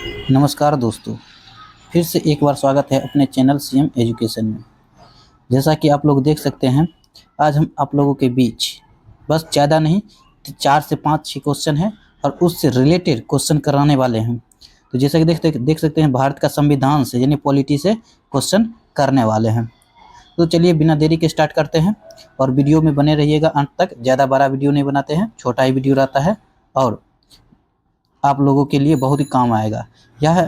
नमस्कार दोस्तों, फिर से एक बार स्वागत है अपने चैनल सीएम एजुकेशन में। जैसा कि आप लोग देख सकते हैं, आज हम आप लोगों के बीच बस ज़्यादा नहीं 4 से 5 ही क्वेश्चन हैं और उससे रिलेटेड क्वेश्चन कराने वाले हैं। तो जैसा कि देख सकते हैं, भारत का संविधान से यानी पॉलिटी से क्वेश्चन करने वाले हैं। तो चलिए बिना देरी के स्टार्ट करते हैं और वीडियो में बने रहिएगा अंत तक। ज़्यादा बड़ा वीडियो नहीं बनाते हैं, छोटा ही वीडियो रहता है और आप लोगों के लिए बहुत ही काम आएगा। यह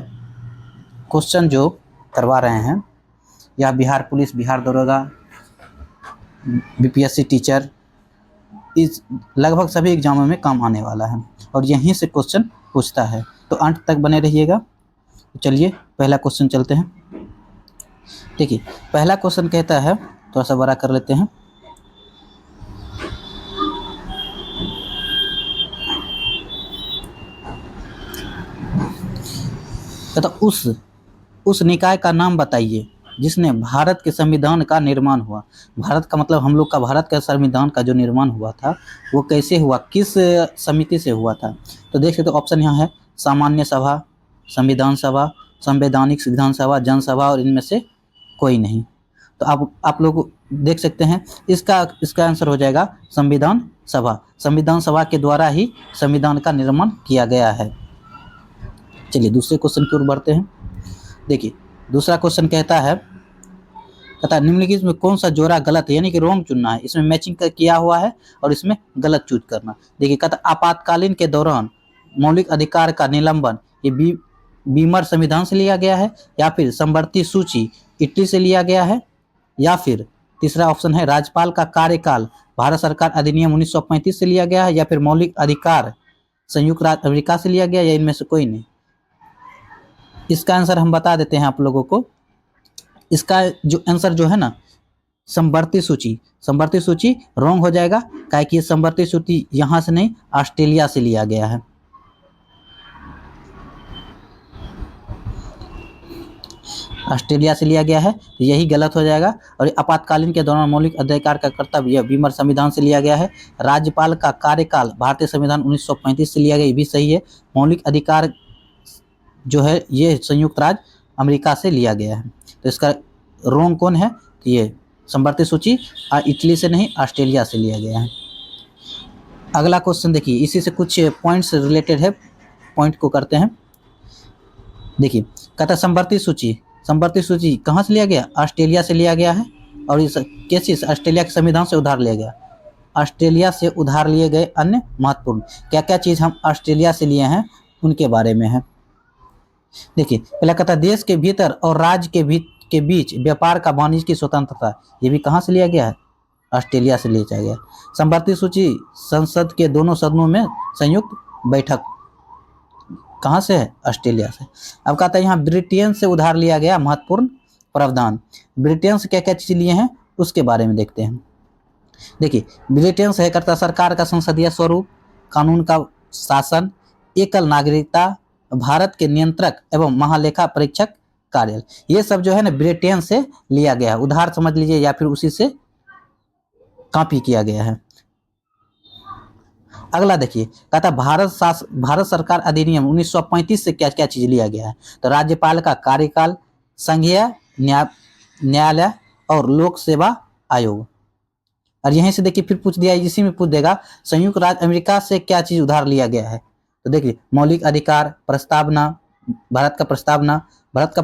क्वेश्चन जो करवा रहे हैं या बिहार पुलिस, बिहार दरोगा, बीपीएससी टीचर, इस लगभग सभी एग्जामों में काम आने वाला है और यहीं से क्वेश्चन पूछता है, तो अंत तक बने रहिएगा। तो चलिए पहला क्वेश्चन चलते हैं। देखिए पहला क्वेश्चन कहता है, थोड़ा सा बड़ा कर लेते हैं। तो उस निकाय का नाम बताइए जिसने भारत के संविधान का निर्माण हुआ। भारत का मतलब हम लोग का भारत का संविधान का जो निर्माण हुआ था वो कैसे हुआ, किस समिति से हुआ था। तो देख सकते हो ऑप्शन यहाँ है, सामान्य सभा, संविधान सभा, संवैधानिक विधानसभा, जनसभा और इनमें से कोई नहीं। तो आप लोग देख सकते हैं इसका आंसर हो जाएगा संविधान सभा। संविधान सभा के द्वारा ही संविधान का निर्माण किया गया है। चलिए दूसरे क्वेश्चन की ओर बढ़ते हैं। देखिए दूसरा क्वेश्चन कहता है निम्नलिखित में कौन सा जोड़ा गलत है, यानी कि रॉन्ग चुनना है। इसमें मैचिंग किया हुआ है और इसमें गलत चूज करना। देखिए कहता आपातकालीन के दौरान मौलिक अधिकार का निलंबन, ये बीमर संविधान से लिया गया है, या फिर संवर्ती सूची इटली से लिया गया है, या फिर तीसरा ऑप्शन है राज्यपाल का कार्यकाल भारत सरकार अधिनियम 1935 से लिया गया है, या फिर मौलिक अधिकार संयुक्त राज्य अमेरिका से लिया गया, या इनमें से कोई नहीं। इसका आंसर हम बता देते हैं आप लोगों को। इसका जो आंसर जो है ना, संवर्ती सूची रॉन्ग हो जाएगा, काहे कि संवर्ती सूची यहाँ से नहीं ऑस्ट्रेलिया से लिया गया है। ऑस्ट्रेलिया से लिया गया है, तो यही गलत हो जाएगा। और आपातकालीन के दौरान मौलिक अधिकार का कर्तव्य, यह बीमर संविधान से लिया गया है। राज्यपाल का कार्यकाल भारतीय संविधान 1935 से लिया गया, ये भी सही है। मौलिक अधिकार जो है ये संयुक्त राज्य अमेरिका से लिया गया है। तो इसका रॉन्ग कौन है, तो ये संवर्ती सूची इटली से नहीं ऑस्ट्रेलिया से लिया गया है। अगला क्वेश्चन देखिए, इसी से कुछ पॉइंट्स रिलेटेड है, पॉइंट को करते हैं। देखिए कहता संवर्ती सूची कहाँ से लिया गया, ऑस्ट्रेलिया से लिया गया है। और इस कैसे ऑस्ट्रेलिया के संविधान से उधार लिया गया। ऑस्ट्रेलिया से उधार लिए गए अन्य महत्वपूर्ण क्या क्या चीज़ हम ऑस्ट्रेलिया से लिए हैं उनके बारे में है। देखिए पहला कहता है देश के भीतर और राज्य के बीच व्यापार का वाणिज्य की स्वतंत्रता, ये भी कहाँ से लिया गया है, ऑस्ट्रेलिया से लिया गया। संवर्ती सूची संसद के दोनों सदनों में संयुक्त बैठक कहाँ से है, ऑस्ट्रेलिया से। अब कहता है यहाँ ब्रिटेन से उधार लिया गया महत्वपूर्ण प्रावधान। ब्रिटेन से क्या क्या चीज़ लिए हैं उसके बारे में देखते हैं। देखिए ब्रिटेन से है करता सरकार का संसदीय स्वरूप, कानून का शासन, एकल नागरिकता, भारत के नियंत्रक एवं महालेखा परीक्षक कार्यालय, ये सब जो है ना ब्रिटेन से लिया गया है, उधार समझ लीजिए या फिर उसी से कॉपी किया गया है। अगला देखिए कहता भारत सरकार अधिनियम 1935 से क्या क्या चीज लिया गया है। तो राज्यपाल का कार्यकाल, संघीय न्यायालय और लोक सेवा आयोग। और यहीं से देखिए फिर पूछ दिया, इसी में पूछ देगा संयुक्त राज्य अमेरिका से क्या चीज उधार लिया गया है। तो देखिए मौलिक अधिकार, प्रस्तावना, भारत का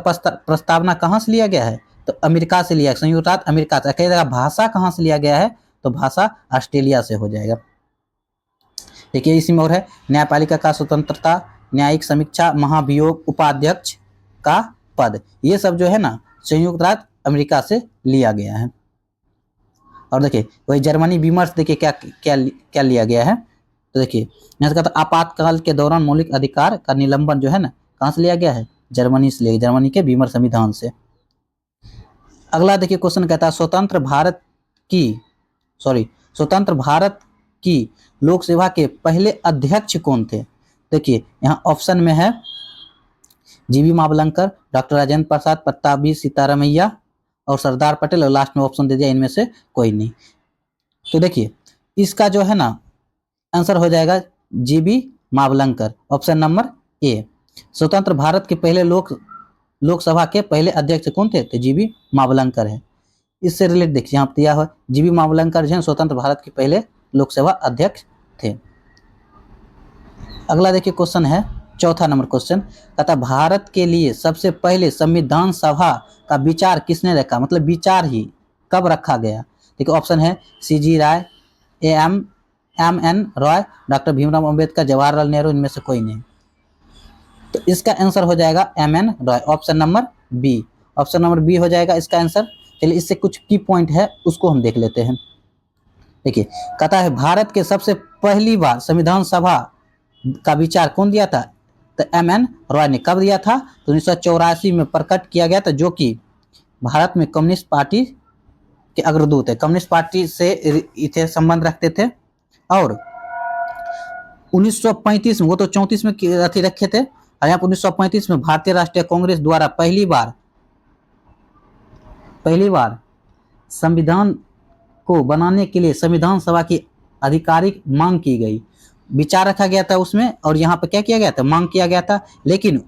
प्रस्तावना कहाँ से लिया गया है, तो अमेरिका से लिया, संयुक्त राज्य अमेरिका से। कहेगा भाषा कहाँ से लिया गया है, तो भाषा ऑस्ट्रेलिया से हो जाएगा। देखिए इसी में और है न्यायपालिका का स्वतंत्रता, न्यायिक समीक्षा, महाभियोग उपाध्यक्ष का पद, ये सब जो है ना संयुक्त राज्य अमेरिका से लिया गया है। और देखिए वही जर्मनी विमर्श, देखिए क्या क्या क्या लिया गया है। तो देखिए यहाँ से कहता आपातकाल के दौरान मौलिक अधिकार का निलंबन जो है ना कहाँ से लिया गया है, जर्मनी से लिया, जर्मनी के बीमर संविधान से। अगला देखिए क्वेश्चन कहता है स्वतंत्र भारत की लोक सेवा के पहले अध्यक्ष कौन थे। देखिए यहाँ ऑप्शन में है जीवी मावलंकर, डॉक्टर राजेंद्र प्रसाद, पट्टाभी सीतारामैया और सरदार पटेल, और लास्ट में ऑप्शन दे दिया इनमें से कोई नहीं। तो देखिए इसका जो है ना आंसर हो जाएगा जीवी मावलंकर, ऑप्शन नंबर ए। स्वतंत्र भारत के पहले लोकसभा के पहले अध्यक्ष कौन थे? तो जीबी मावलंकर है। इससे रिलेट देखिए यहाँ दिया हुआ जीबी मावलंकर जो है स्वतंत्र भारत के पहले लोकसभा अध्यक्ष थे। अगला देखिए क्वेश्चन है चौथा नंबर क्वेश्चन, कहता भारत के लिए सबसे पहले संविधान सभा का विचार किसने रखा? मतलब विचार ही कब रखा गया? देखिए ऑप्शन है CG राय, MN रॉय, डॉक्टर भीमराव अंबेडकर, जवाहरलाल नेहरू, इनमें से कोई नहीं। तो इसका आंसर हो जाएगा MN Roy, option number B. Option number B हो जाएगा इसका आंसर। चलिए इससे कुछ की पॉइंट है उसको हम देख लेते हैं। देखिए कहता है भारत के सबसे पहली बार संविधान सभा का विचार कौन दिया था? तो MN रॉय ने। कब दिया था? तो 1984 में प्रकट किया गया था, जो कि भारत में कम्युनिस्ट पार्टी के अग्रदूत है, कम्युनिस्ट पार्टी से इसे संबंध रखते थे। और 1935 में, वो तो 34 में अथी रखे थे, और यहाँ पर 1935 में भारतीय राष्ट्रीय कांग्रेस द्वारा पहली बार संविधान को बनाने के लिए संविधान सभा की आधिकारिक मांग की गई। विचार रखा गया था उसमें, और यहाँ पर क्या किया गया था? मांग किया गया था। लेकिन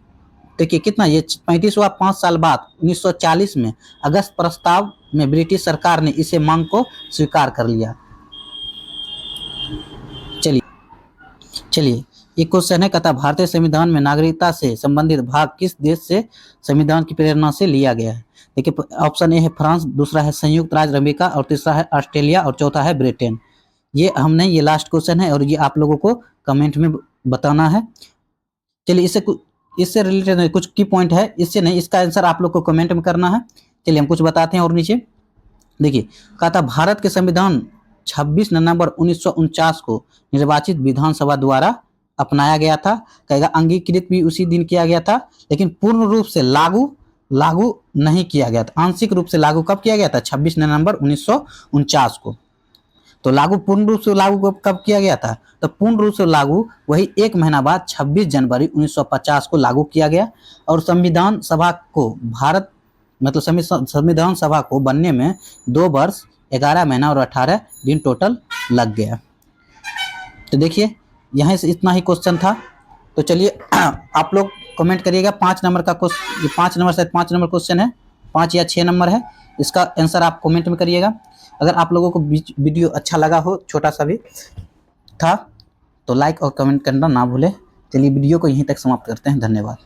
देखिए कितना, ये 35 हुआ, 5 साल बाद 1940 में अगस्त प्रस्ताव में ब्रिटिश सरकार ने इसे मांग को स्वीकार कर लिया। चलिए एक क्वेश्चन है, कहता भारतीय संविधान में नागरिकता से संबंधित भाग किस देश से संविधान की प्रेरणा से लिया गया है? देखिए ऑप्शन ए है फ्रांस, दूसरा है संयुक्त राज्य अमेरिका, और तीसरा है ऑस्ट्रेलिया, और चौथा है ब्रिटेन। ये हमने, ये लास्ट क्वेश्चन है और ये आप लोगों को कमेंट में बताना है। चलिए इससे रिलेटेड कुछ की पॉइंट है, इससे नहीं, इसका आंसर आप लोग को कमेंट में करना है। चलिए हम कुछ बताते हैं और नीचे देखिए, कहता भारत के संविधान 26 नवंबर 1949 को निर्वाचित विधानसभा द्वारा अपनाया गया था। कहेगा अंगीकृत भी उसी दिन किया गया था, लेकिन पूर्ण रूप से लागू नहीं किया गया था। आंशिक रूप से लागू कब किया गया था? 26 नवंबर 1949 को। तो पूर्ण रूप से लागू कब किया गया था? तो पूर्ण रूप से लागू वही एक महीना बाद 26 जनवरी 1950 को लागू किया गया। और संविधान सभा को बनने में 2 वर्ष 11 महीना और 18 दिन टोटल लग गया। तो देखिए यहाँ से इतना ही क्वेश्चन था। तो चलिए आप लोग कमेंट करिएगा 5 नंबर का क्वेश्चन, 5 नंबर क्वेश्चन है, 5 या 6 नंबर है, इसका आंसर आप कमेंट में करिएगा। अगर आप लोगों को वीडियो अच्छा लगा हो, छोटा सा भी था, तो लाइक और कमेंट करना ना भूलें। चलिए वीडियो को यहीं तक समाप्त करते हैं। धन्यवाद।